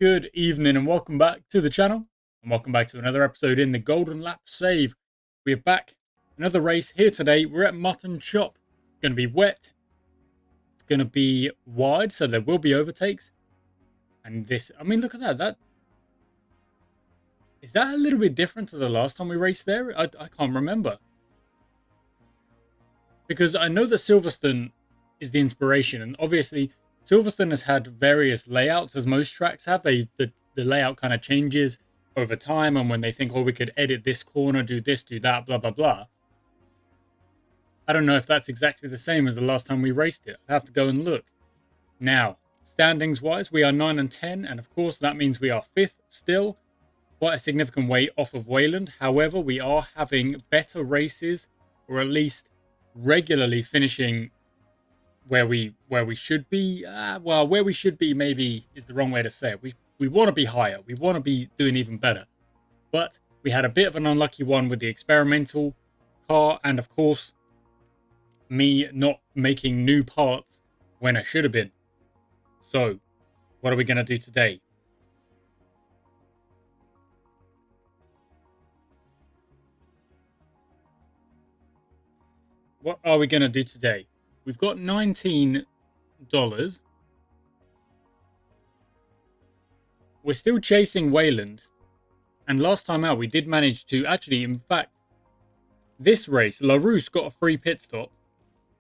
Good evening and welcome back to the channel, and welcome back to another episode in the Golden Lap Save. We're back, another race here today. We're at Mutton Chop. It's going to be wet, it's going to be wide, so there will be overtakes. And this, I mean, look at that. Is that a little bit different to the last time we raced there? I can't remember. Because I know that Silverstone is the inspiration, and obviously Silverstone has had various layouts, as most tracks have. The layout kind of changes over time, and when they think, oh, we could edit this corner, do this, do that, blah, blah, blah. I don't know if that's exactly the same as the last time we raced it. I'd have to go and look. Now, standings-wise, we are 9 and 10, and of course that means we are 5th still. Quite a significant way off of Wayland. However, we are having better races, or at least regularly finishing where we should be. Well, where we should be maybe is the wrong way to say it. We want to be higher. We want to be doing even better. But we had a bit of an unlucky one with the experimental car, and of course, me not making new parts when I should have been. So, what are we going to do today? What are we going to do today? We've got $19. We're still chasing Wayland. And last time out, we did manage to actually, in fact, this race, LaRousse got a free pit stop.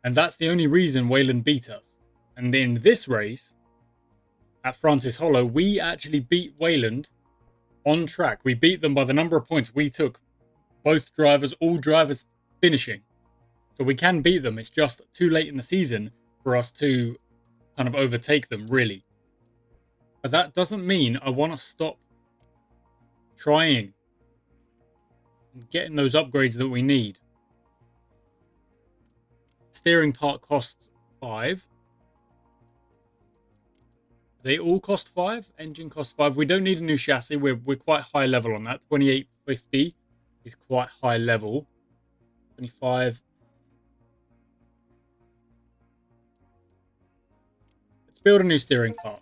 And that's the only reason Wayland beat us. And in this race, at Francis Hollow, we actually beat Wayland on track. We beat them by the number of points we took. Both drivers, all drivers finishing. So we can beat them. It's just too late in the season for us to kind of overtake them, really. But that doesn't mean I want to stop trying and getting those upgrades that we need. Steering part costs 5. They all cost 5. Engine costs 5. We don't need a new chassis. We're quite high level on that. 2850 is quite high level. 25. Build a new steering part.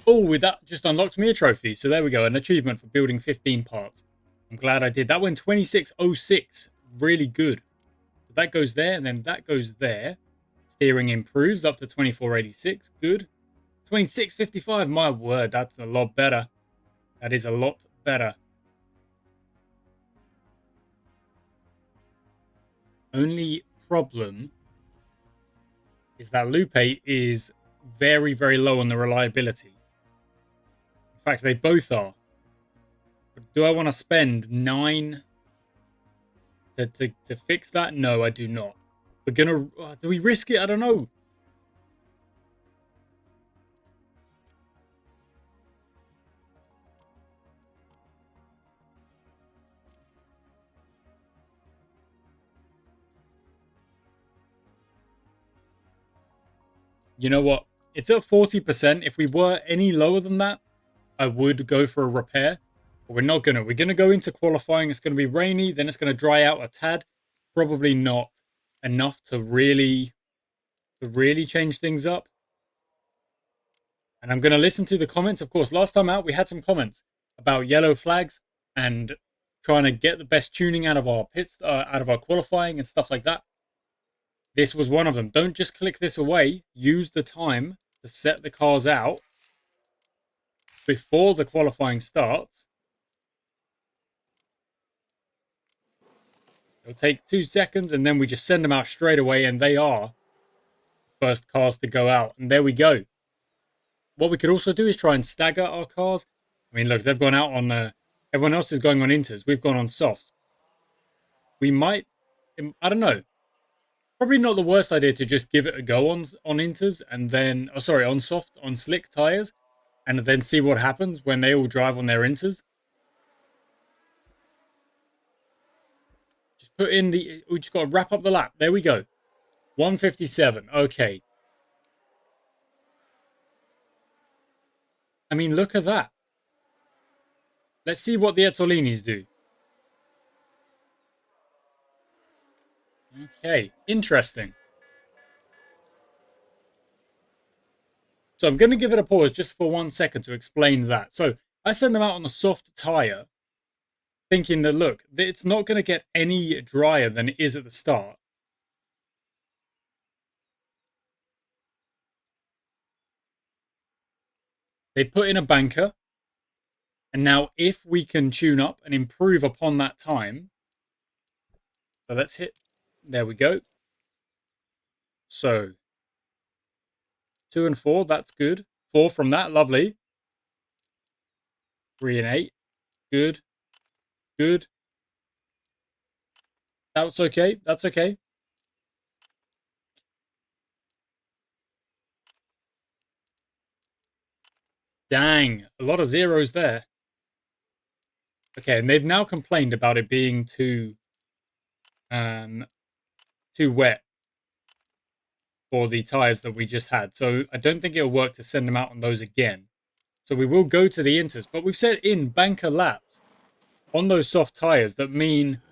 Oh, that just unlocked me a trophy. So there we go, an achievement for building 15 parts. I'm glad I did. That went 2606. Really good. That goes there, and then that goes there. Steering improves up to 2486. Good. 2655. My word, that's a lot better. That is a lot better. Only problem is that Lupe is very, very low on the reliability. In fact, they both are. But do I want to spend 9 to fix that? No, I do not. We're going to... do we risk it? I don't know. You know what? It's at 40%. If we were any lower than that, I would go for a repair. But we're not going to. We're going to go into qualifying. It's going to be rainy. Then it's going to dry out a tad. Probably not enough to really change things up. And I'm going to listen to the comments. Of course, last time out, we had some comments about yellow flags and trying to get the best tuning out of our pits, out of our qualifying and stuff like that. This was one of them. Don't just click this away. Use the time to set the cars out before the qualifying starts. It'll take 2 seconds, and then we just send them out straight away, and they are first cars to go out. And there we go. What we could also do is try and stagger our cars. I mean, look, they've gone out on... everyone else is going on inters. We've gone on softs. We might... I don't know. Probably not the worst idea to just give it a go on inters and then... Oh, sorry, on soft, on slick tyres. And then see what happens when they all drive on their inters. Just put in the... We just got to wrap up the lap. There we go. 157. Okay. I mean, look at that. Let's see what the Ezzolinis do. Okay. Interesting. So I'm going to give it a pause just for 1 second to explain that. So I send them out on a soft tire, thinking that, look, it's not going to get any drier than it is at the start. They put in a banker, and now if we can tune up and improve upon that time, so let's hit, there we go. So 2 and 4, that's good. 4 from that, lovely. 3 and 8, good, good. That's okay, that's okay. Dang, a lot of zeros there. Okay, and they've now complained about it being um, too wet for the tires that we just had. So I don't think it'll work to send them out on those again. So we will go to the inters, but we've set in banker laps on those soft tires that mean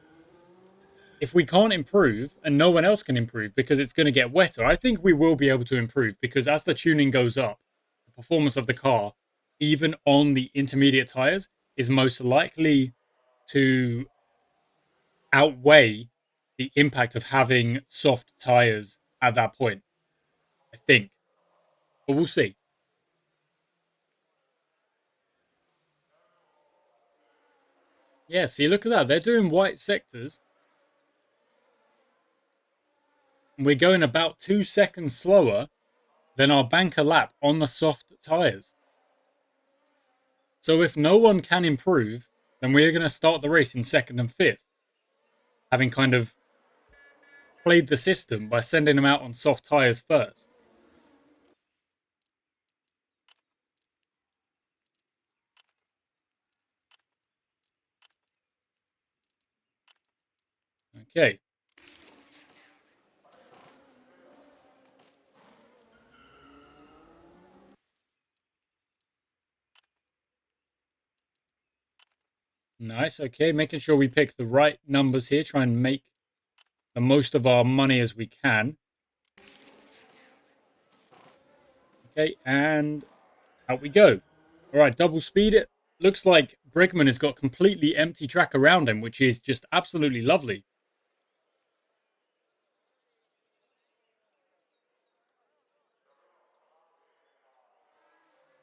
if we can't improve and no one else can improve because it's going to get wetter, I think we will be able to improve because as the tuning goes up, the performance of the car, even on the intermediate tires, is most likely to outweigh the impact of having soft tires at that point, I think. But we'll see. Yeah, see, look at that. They're doing white sectors. And we're going about 2 seconds slower than our banker lap on the soft tires. So if no one can improve, then we're going to start the race in second and fifth, having kind of played the system by sending them out on soft tires first. Okay. Nice. Okay. Making sure we pick the right numbers here. Try and make the most of our money as we can. Okay. And out we go. All right. Double speed it. Looks like Bregman has got completely empty track around him, which is just absolutely lovely.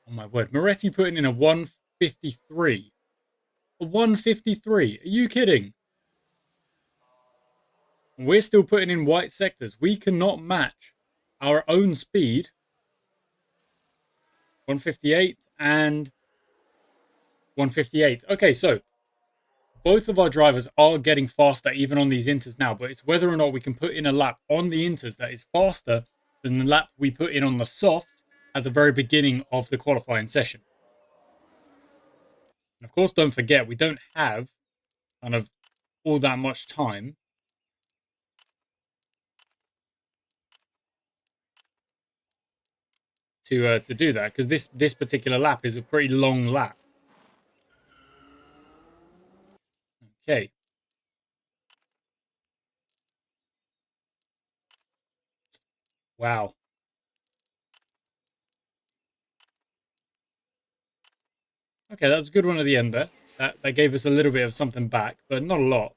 Oh my word. Moretti putting in a 153. A 153. Are you kidding? We're still putting in white sectors. We cannot match our own speed. 158 and 158. Okay, so both of our drivers are getting faster even on these inters now, but it's whether or not we can put in a lap on the inters that is faster than the lap we put in on the soft at the very beginning of the qualifying session. And of course, don't forget, we don't have kind of all that much time to do that because this particular lap is a pretty long lap. Okay. Wow. Okay, that's a good one at the end there. That gave us a little bit of something back, but not a lot.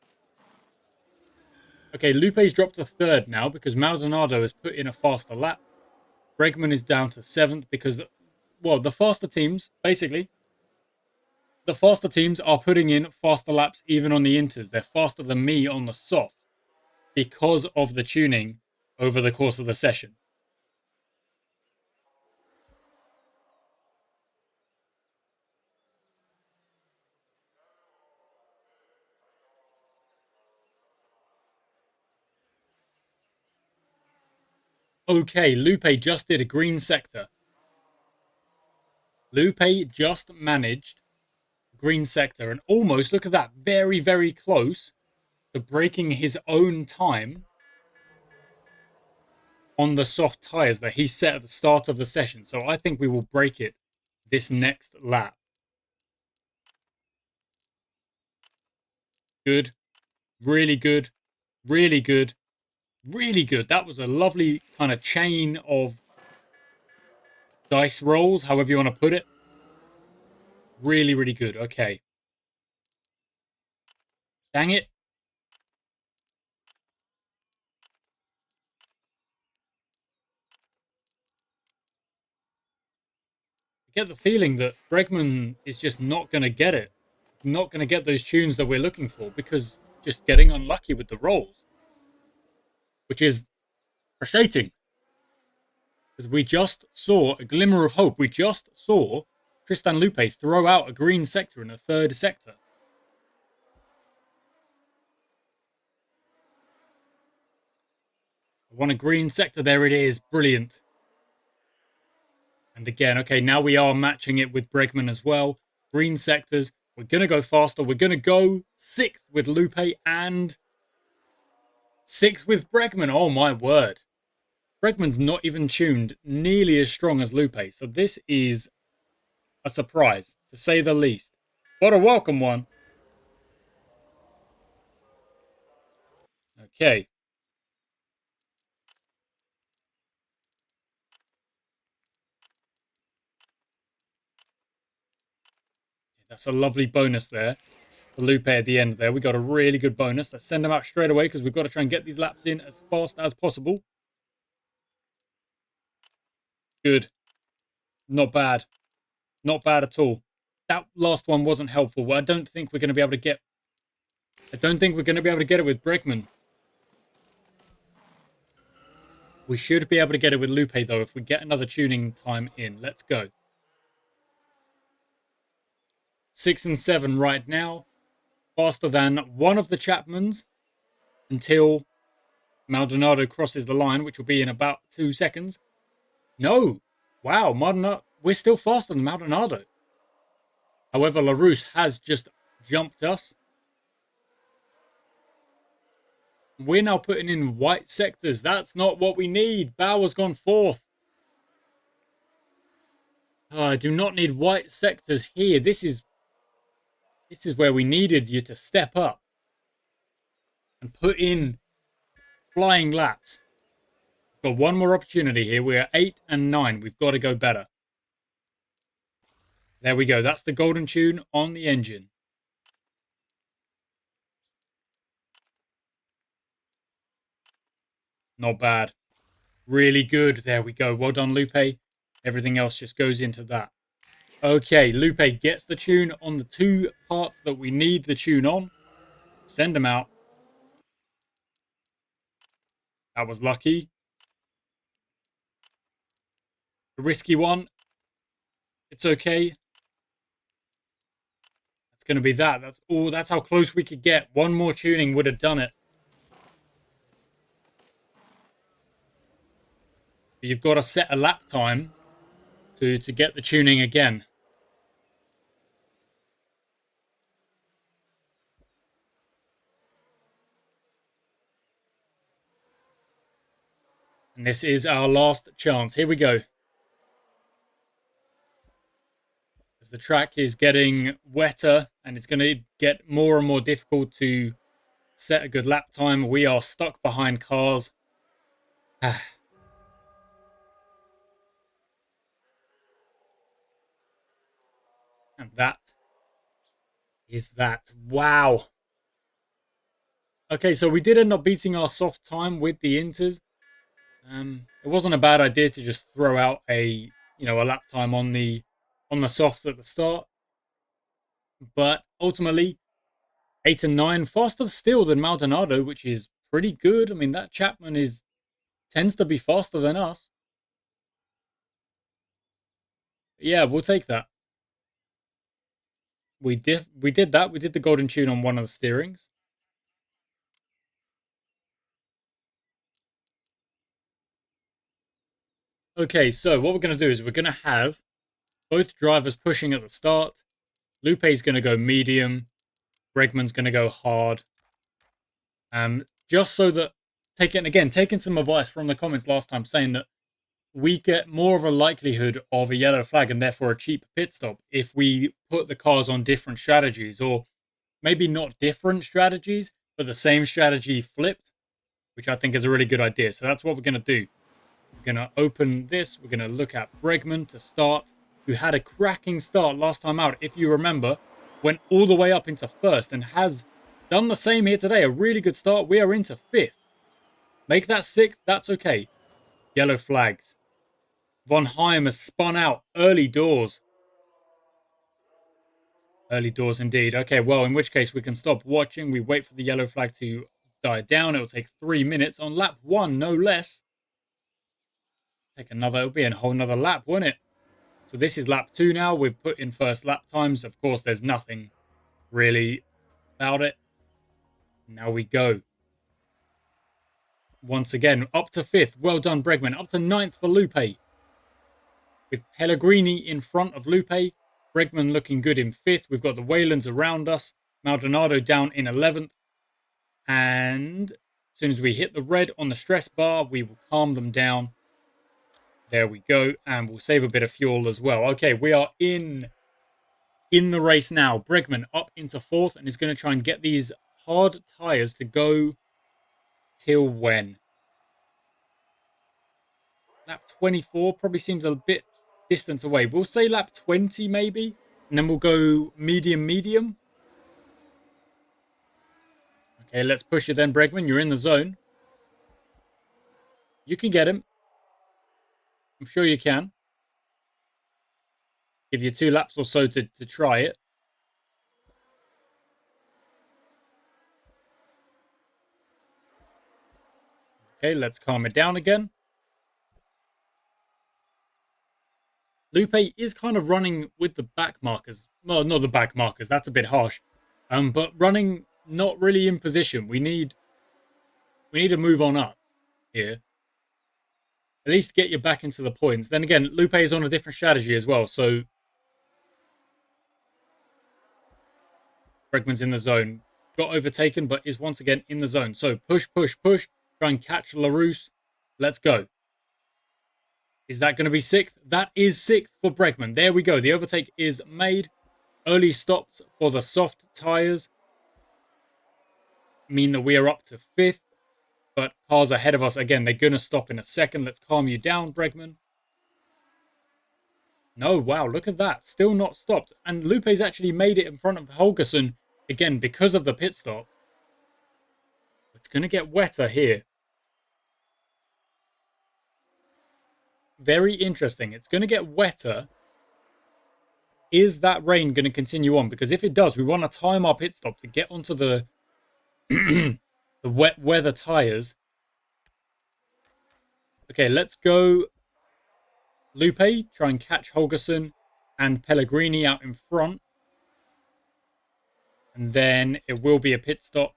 Okay, Lupe's dropped to third now because Maldonado has put in a faster lap. Bregman is down to seventh because, well, the faster teams, basically, the faster teams are putting in faster laps even on the inters. They're faster than me on the soft because of the tuning over the course of the session. Okay, Lupe just did a green sector. Lupe just managed green sector and almost, look at that, very, very close to breaking his own time on the soft tires that he set at the start of the session. So I think we will break it this next lap. Good, really good, really good, really good. That was a lovely kind of chain of dice rolls, however you want to put it. Really, really good. Okay. Dang it. I get the feeling that Bregman is just not going to get it. Not going to get those tunes that we're looking for because just getting unlucky with the rolls, which is frustrating because we just saw a glimmer of hope. We just saw Tristan Lupe throw out a green sector in a third sector. I want a green sector. There it is. Brilliant. And again, okay, now we are matching it with Bregman as well. Green sectors. We're going to go faster. We're going to go 6th with Lupe and 6th with Bregman. Oh, my word. Bregman's not even tuned nearly as strong as Lupe. So this is a surprise, to say the least. What a welcome one. Okay. That's a lovely bonus there for Lupe at the end there. We got a really good bonus. Let's send him out straight away because we've got to try and get these laps in as fast as possible. Good. Not bad. Not bad at all. That last one wasn't helpful. I don't think we're going to be able to get... I don't think we're going to be able to get it with Bregman. We should be able to get it with Lupe, though, if we get another tuning time in. Let's go. 6 and 7 right now. Faster than one of the Chapmans until Maldonado crosses the line, which will be in about 2 seconds. No. Wow, Maldonado. We're still faster than Maldonado. However, LaRousse has just jumped us. We're now putting in white sectors. That's not what we need. Bauer's gone 4th. Oh, I do not need white sectors here. This is where we needed you to step up and put in flying laps. Got one more opportunity here. We're 8 and 9. We've got to go better. There we go. That's the golden tune on the engine. Not bad. Really good. There we go. Well done, Lupe. Everything else just goes into that. Okay, Lupe gets the tune on the 2 parts that we need the tune on. Send them out. That was lucky. A risky one. It's okay. It's going to be that. That's all. That's how close we could get. One more tuning would have done it. But you've got to set a lap time to get the tuning again. And this is our last chance. Here we go. As the track is getting wetter and it's going to get more and more difficult to set a good lap time, we are stuck behind cars. And that is that. Wow. Okay, so we did end up beating our soft time with the Inters. It wasn't a bad idea to just throw out a lap time on the softs at the start, but ultimately 8 and 9 faster still than Maldonado, which is pretty good. I mean, that Chapman tends to be faster than us. Yeah, we'll take that. We did that. We did the golden tune on one of the steerings. Okay, so what we're going to do is we're going to have both drivers pushing at the start. Lupe's going to go medium. Bregman's going to go hard. Just so that, taking some advice from the comments last time saying that we get more of a likelihood of a yellow flag and therefore a cheap pit stop if we put the cars on different strategies, or maybe not different strategies, but the same strategy flipped, which I think is a really good idea. So that's what we're going to do. We're going to open this. We're going to look at Bregman to start, who had a cracking start last time out. If you remember, went all the way up into first and has done the same here today. A really good start. We are into fifth. Make that sixth. That's okay. Yellow flags. Von Heim has spun out early doors. Early doors indeed. Okay, well, in which case we can stop watching. We wait for the yellow flag to die down. It'll take 3 minutes on lap 1, no less. Take another, it'll be a whole nother lap, won't it? So this is lap 2 now. We've put in first lap times. Of course, there's nothing really about it. Now we go. Once again, up to 5th. Well done, Bregman. Up to 9th for Lupe. With Pellegrini in front of Lupe. Bregman looking good in 5th. We've got the Waylands around us. Maldonado down in 11th. And as soon as we hit the red on the stress bar, we will calm them down. There we go. And we'll save a bit of fuel as well. Okay, we are in the race now. Bregman up into 4th and is going to try and get these hard tyres to go till when? Lap 24 probably seems a bit distance away. We'll say lap 20 maybe. And then we'll go medium. Okay, let's push it then, Bregman. You're in the zone. You can get him. I'm sure you can. Give you 2 laps or so to try it. Okay, let's calm it down again. Lupe is kind of running with the back markers. Well, not the back markers. That's a bit harsh. But running not really in position. We need to move on up here. At least get you back into the points. Then again, Lupe is on a different strategy as well. So Bregman's in the zone. Got overtaken, but is once again in the zone. So push. Try and catch LaRousse. Let's go. Is that going to be 6th? That is 6th for Bregman. There we go. The overtake is made. Early stops for the soft tyres mean that we are up to 5th. But cars ahead of us, again, they're going to stop in a second. Let's calm you down, Bregman. No, wow, look at that. Still not stopped. And Lupe's actually made it in front of Holgersen, again, because of the pit stop. It's going to get wetter here. Very interesting. It's going to get wetter. Is that rain going to continue on? Because if it does, we want to time our pit stop to get onto the the wet weather tyres. Okay, let's go Lupe. Try and catch Holgersen and Pellegrini out in front. And then it will be a pit stop.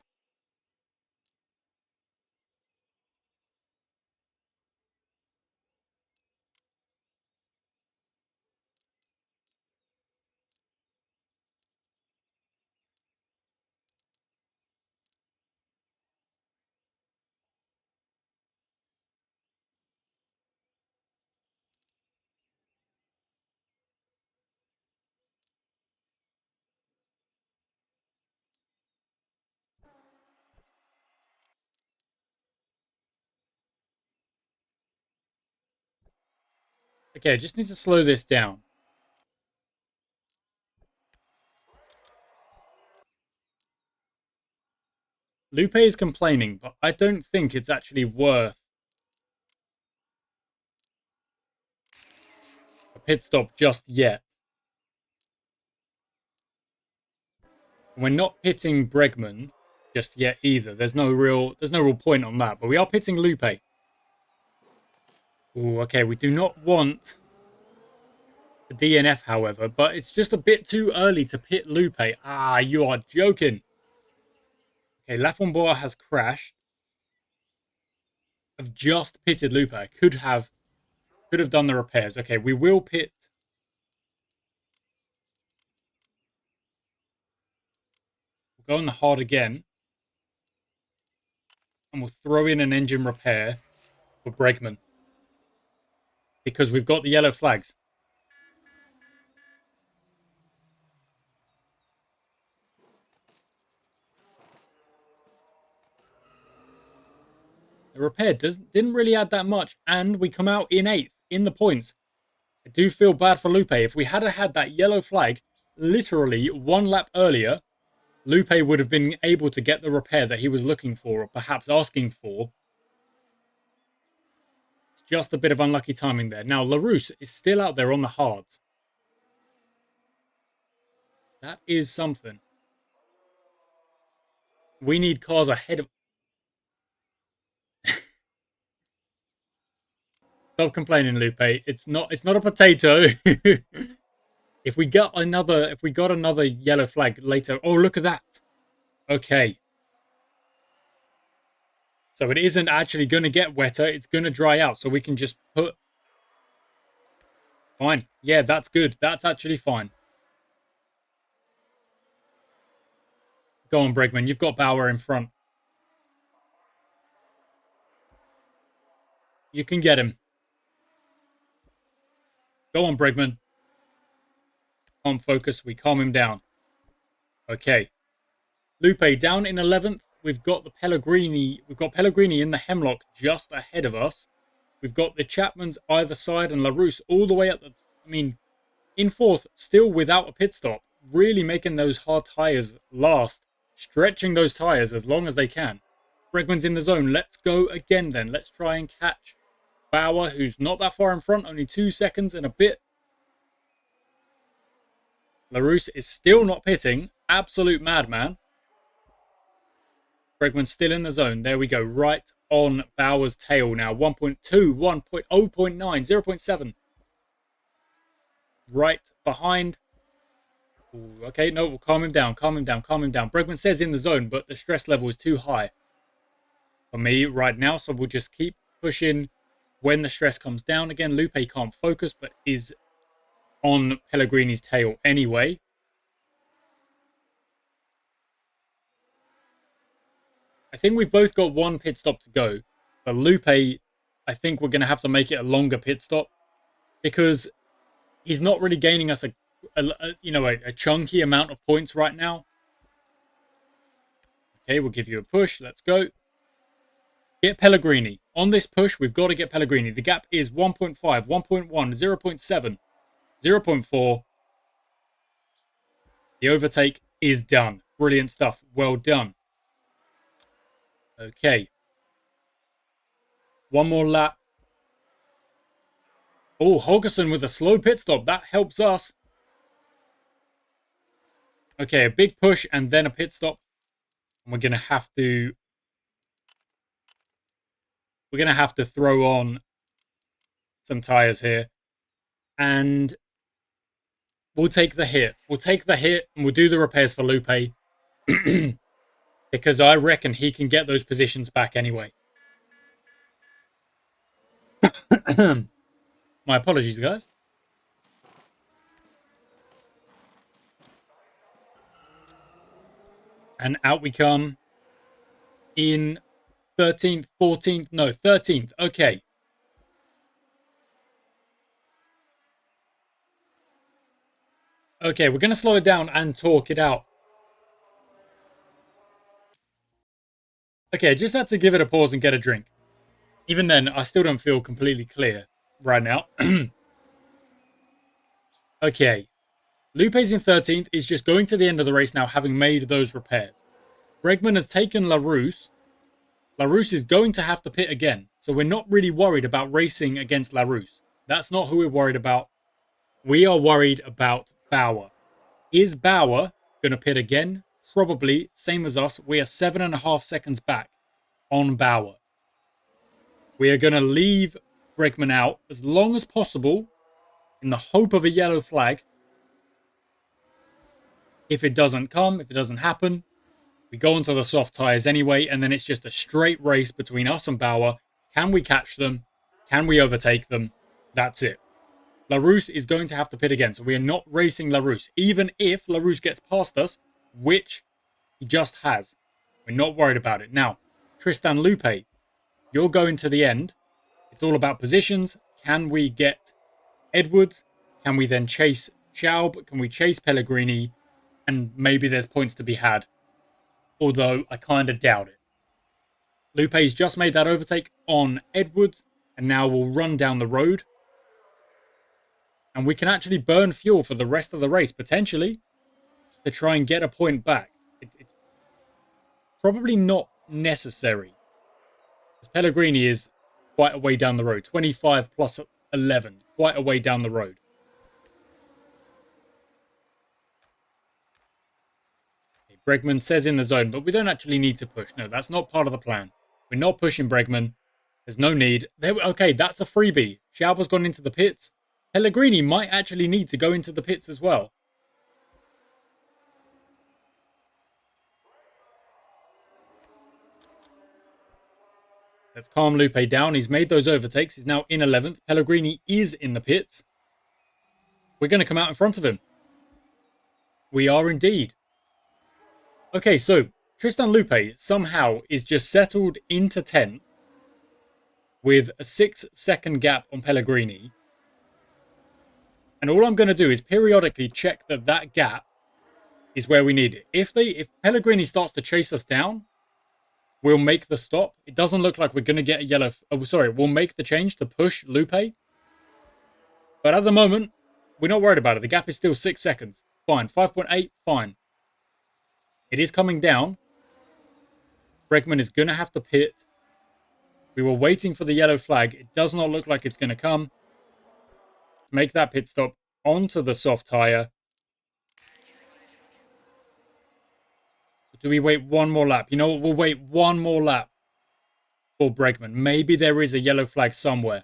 Okay, I just need to slow this down. Lupe is complaining, but I don't think it's actually worth a pit stop just yet. We're not pitting Bregman just yet either. There's no real point on that. But we are pitting Lupe. Ooh, okay, we do not want the DNF, however, but it's just a bit too early to pit Lupe. Ah, you are joking. Okay, Lafombois has crashed. I've just pitted Lupe. I could have done the repairs. Okay, we will pit. We'll go on the hard again. And we'll throw in an engine repair for Bregman. Because we've got the yellow flags. The repair didn't really add that much, and we come out in 8th in the points. I do feel bad for Lupe. If we had had that yellow flag literally 1 lap earlier, Lupe would have been able to get the repair that he was looking for, or perhaps asking for. Just a bit of unlucky timing there. Now, LaRousse is still out there on the hards. That is something. We need cars ahead of... Stop complaining, Lupe. It's not a potato. If we got another yellow flag later... Oh, look at that. Okay. So it isn't actually going to get wetter. It's going to dry out. So we can just put... Fine. Yeah, that's good. That's actually fine. Go on, Bregman. You've got Bauer in front. You can get him. Go on, Bregman. Calm focus. We calm him down. Okay. Lupe down in 11th. We've got the Pellegrini. We've got Pellegrini in the Hemlock just ahead of us. We've got the Chapmans either side and LaRousse all the way at the... I mean, in 4th, still without a pit stop. Really making those hard tyres last. Stretching those tyres as long as they can. Bregman's in the zone. Let's go again then. Let's try and catch Bauer, who's not that far in front. Only 2 seconds and a bit. LaRousse is still not pitting. Absolute madman. Bregman's still in the zone. There we go. Right on Bauer's tail now. 1.2, 1.0.9, 0.7. Right behind. Ooh, okay, no, we'll calm him down. Calm him down. Calm him down. Bregman says in the zone, but the stress level is too high for me right now. So we'll just keep pushing when the stress comes down. Again, Lupe can't focus, but is on Pellegrini's tail anyway. I think we've both got 1 pit stop to go. But Lupe, I think we're going to have to make it a longer pit stop because he's not really gaining us a chunky amount of points right now. Okay, we'll give you a push. Let's go. Get Pellegrini. On this push, we've got to get Pellegrini. The gap is 1.5, 1.1, 0.7, 0.4. The overtake is done. Brilliant stuff. Well done. Okay. 1 more lap. Oh, Holgerson with a slow pit stop. That helps us. Okay, a big push and then a pit stop. And we're going to have to... We're going to have to throw on some tyres here. And we'll take the hit. We'll take the hit and we'll do the repairs for Lupe. Because I reckon he can get those positions back anyway. My apologies, guys. And out we come in 13th, 14th, no, 13th. Okay. Okay, we're going to slow it down and talk it out. Okay, I just had to give it a pause and get a drink. Even then, I still don't feel completely clear right now. Okay. Lupe's in 13th. Is just going to the end of the race now, having made those repairs. Bregman has taken LaRousse. LaRousse is going to have to pit again. So we're not really worried about racing against LaRousse. That's not who we're worried about. We are worried about Bauer. Is Bauer going to pit again? Probably. Same as us. We are 7.5 seconds back on Bauer. We are going to leave Bregman out as long as possible in the hope of a yellow flag. If it doesn't come, if it doesn't happen, we go onto the soft tyres anyway, and then it's just a straight race between us and Bauer. Can we catch them? Can we overtake them? That's it. LaRousse is going to have to pit again, so we are not racing LaRousse. Even if LaRousse gets past us, which he just has. We're not worried about it. Now, Tristan Lupe, you're going to the end. It's all about positions. Can we get Edwards? Can we then chase Schaub? Can we chase Pellegrini? And maybe there's points to be had. Although I kind of doubt it. Lupe's just made that overtake on Edwards, and now we'll run down the road. And we can actually burn fuel for the rest of the race, potentially, to try and get a point back. It's probably not necessary, because Pellegrini is quite a way down the road. 25 plus 11, quite a way down the road. Okay, Bregman says in the zone, but we don't actually need to push. No, that's not part of the plan. We're not pushing Bregman. There's no need. Okay, that's a freebie. Schauber's gone into the pits. Pellegrini might actually need to go into the pits as well. Let's calm Lupe down. He's made those overtakes. He's now in 11th. Pellegrini is in the pits. We're going to come out in front of him. We are indeed. Okay, so Tristan Lupe somehow is just settled into 10th with a 6-second gap on Pellegrini. And all I'm going to do is periodically check that that gap is where we need it. If Pellegrini starts to chase us down, we'll make the stop. It doesn't look like we're going to get a yellow... Oh, sorry, we'll make the change to push Lupe. But at the moment, we're not worried about it. The gap is still 6 seconds. Fine. 5.8, fine. It is coming down. Bregman is going to have to pit. We were waiting for the yellow flag. It does not look like it's going to come. Let's make that pit stop onto the soft tyre. Do we wait one more lap? You know what? We'll wait one more lap for Bregman. Maybe there is a yellow flag somewhere.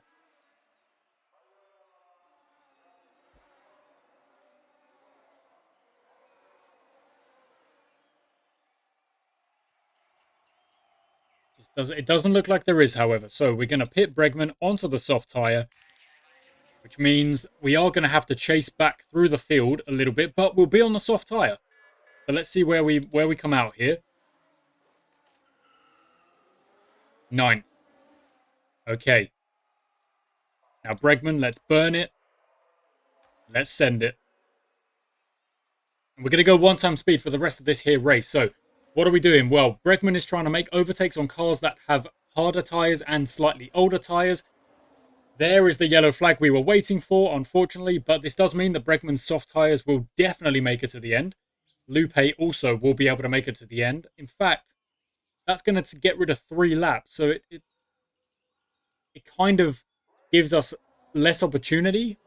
It doesn't look like there is, however. So we're going to pit Bregman onto the soft tyre, which means we are going to have to chase back through the field a little bit, but we'll be on the soft tyre. So let's see where we come out here. 9th. Okay. Now Bregman, let's burn it. Let's send it. And we're going to go one-time speed for the rest of this here race. So what are we doing? Well, Bregman is trying to make overtakes on cars that have harder tyres and slightly older tyres. There is the yellow flag we were waiting for, unfortunately, but this does mean that Bregman's soft tyres will definitely make it to the end. Lupe also will be able to make it to the end. In fact, that's going to get rid of 3 laps, so it kind of gives us less opportunity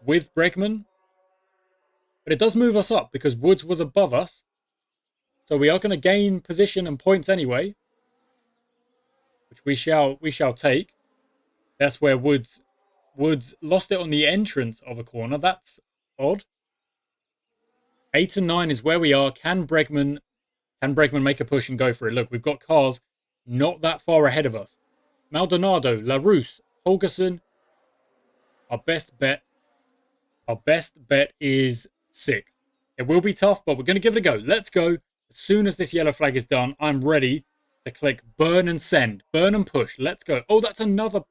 with Bregman. But it does move us up because Woods was above us. So we are going to gain position and points anyway, which we shall take. That's where Woods lost it on the entrance of a corner. That's odd. 8 and 9 is where we are. Can Bregman make a push and go for it? Look, we've got cars not that far ahead of us. Maldonado, LaRousse, Holgerson. Our best bet is 6th. It will be tough, but we're going to give it a go. Let's go. As soon as this yellow flag is done, I'm ready to click burn and send. Burn and push. Let's go. Oh, that's another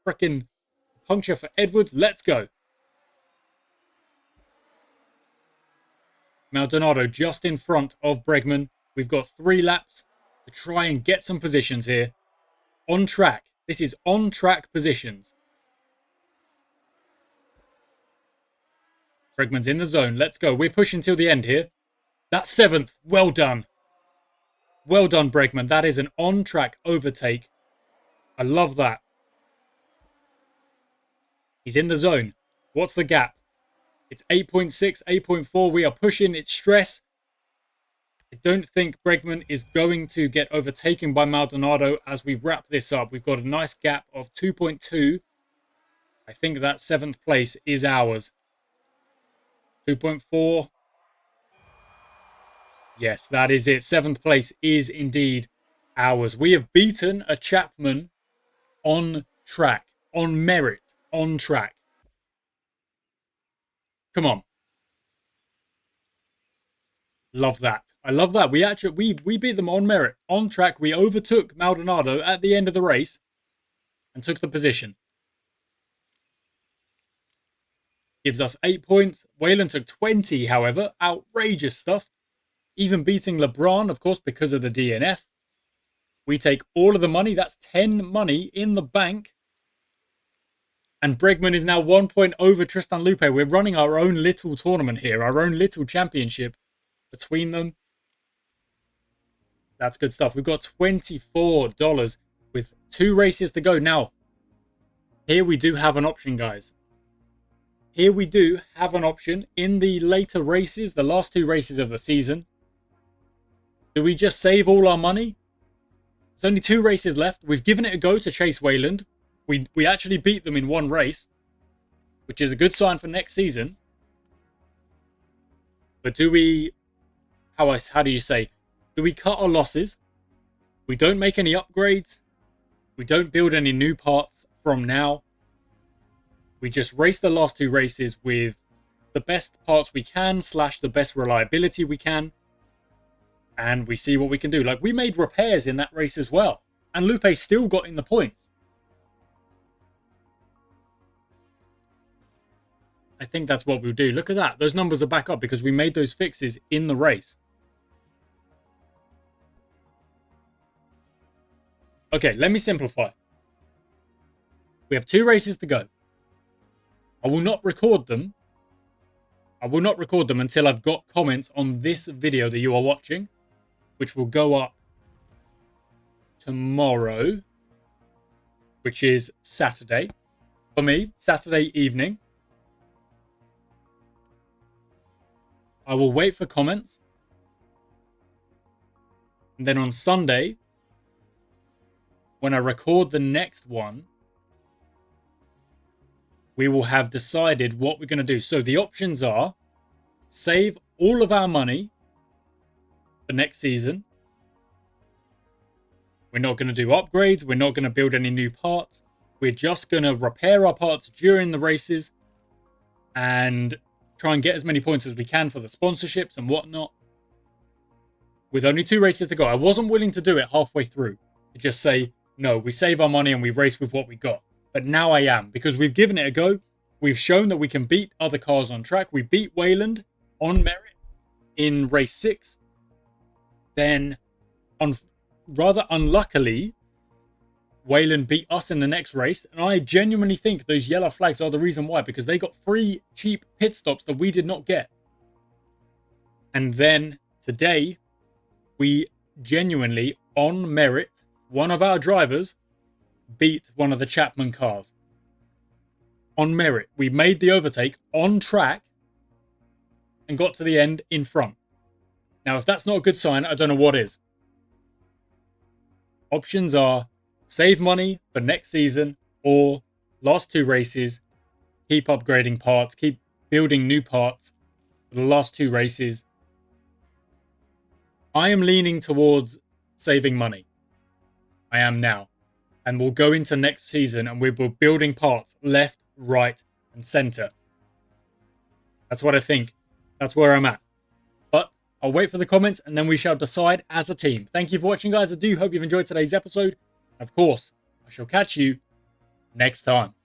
freaking puncture for Edwards. Let's go. Maldonado just in front of Bregman. We've got 3 laps to try and get some positions here. On track. This is on track positions. Bregman's in the zone. Let's go. We're pushing till the end here. That's 7th. Well done. Well done, Bregman. That is an on-track overtake. I love that. He's in the zone. What's the gap? It's 8.6, 8.4. We are pushing. It's stress. I don't think Bregman is going to get overtaken by Maldonado as we wrap this up. We've got a nice gap of 2.2. I think that 7th place is ours. 2.4. Yes, that is it. 7th place is indeed ours. We have beaten a Chapman on track, on merit, on track. Come on. Love that. I love that. We beat them on merit, on track. We overtook Maldonado at the end of the race and took the position. Gives us 8 points. Whalen took 20, however. Outrageous stuff. Even beating LeBron, of course, because of the DNF. We take all of the money. That's 10 money in the bank. And Bregman is now 1 point over Tristan Lupe. We're running our own little tournament here, our own little championship between them. That's good stuff. We've got $24 with 2 races to go. Now, here we do have an option, guys. Here we do have an option in the later races, the last 2 races of the season. Do we just save all our money? There's only 2 races left. We've given it a go to chase Wayland. We actually beat them in 1 race, which is a good sign for next season. But do we, how do you say, do we cut our losses? We don't make any upgrades. We don't build any new parts from now. We just race the last 2 races with the best parts we can, / the best reliability we can. And we see what we can do. Like, we made repairs in that race as well. And Lupe still got in the points. I think that's what we'll do. Look at that. Those numbers are back up because we made those fixes in the race. Okay, let me simplify. We have 2 races to go. I will not record them. I will not record them until I've got comments on this video that you are watching, which will go up tomorrow, which is Saturday. For me, Saturday evening. I will wait for comments. And then on Sunday, when I record the next one, we will have decided what we're going to do. So the options are save all of our money for next season. We're not going to do upgrades. We're not going to build any new parts. We're just going to repair our parts during the races and try and get as many points as we can for the sponsorships and whatnot. With only 2 races to go. I wasn't willing to do it halfway through. To just say, no, we save our money and we race with what we got. But now I am, because we've given it a go. We've shown that we can beat other cars on track. We beat Wayland on merit in race 6. Then, rather unluckily, Wayland beat us in the next race. And I genuinely think those yellow flags are the reason why. Because they got free, cheap pit stops that we did not get. And then, today, we genuinely, on merit, one of our drivers beat one of the Chapman cars. On merit. We made the overtake on track and got to the end in front. Now, if that's not a good sign, I don't know what is. Options are save money for next season or last 2 races, keep upgrading parts, keep building new parts for the last 2 races. I am leaning towards saving money. I am now. And we'll go into next season and we'll be building parts left, right, and center. That's what I think. That's where I'm at. But I'll wait for the comments and then we shall decide as a team. Thank you for watching, guys. I do hope you've enjoyed today's episode. Of course, I shall catch you next time.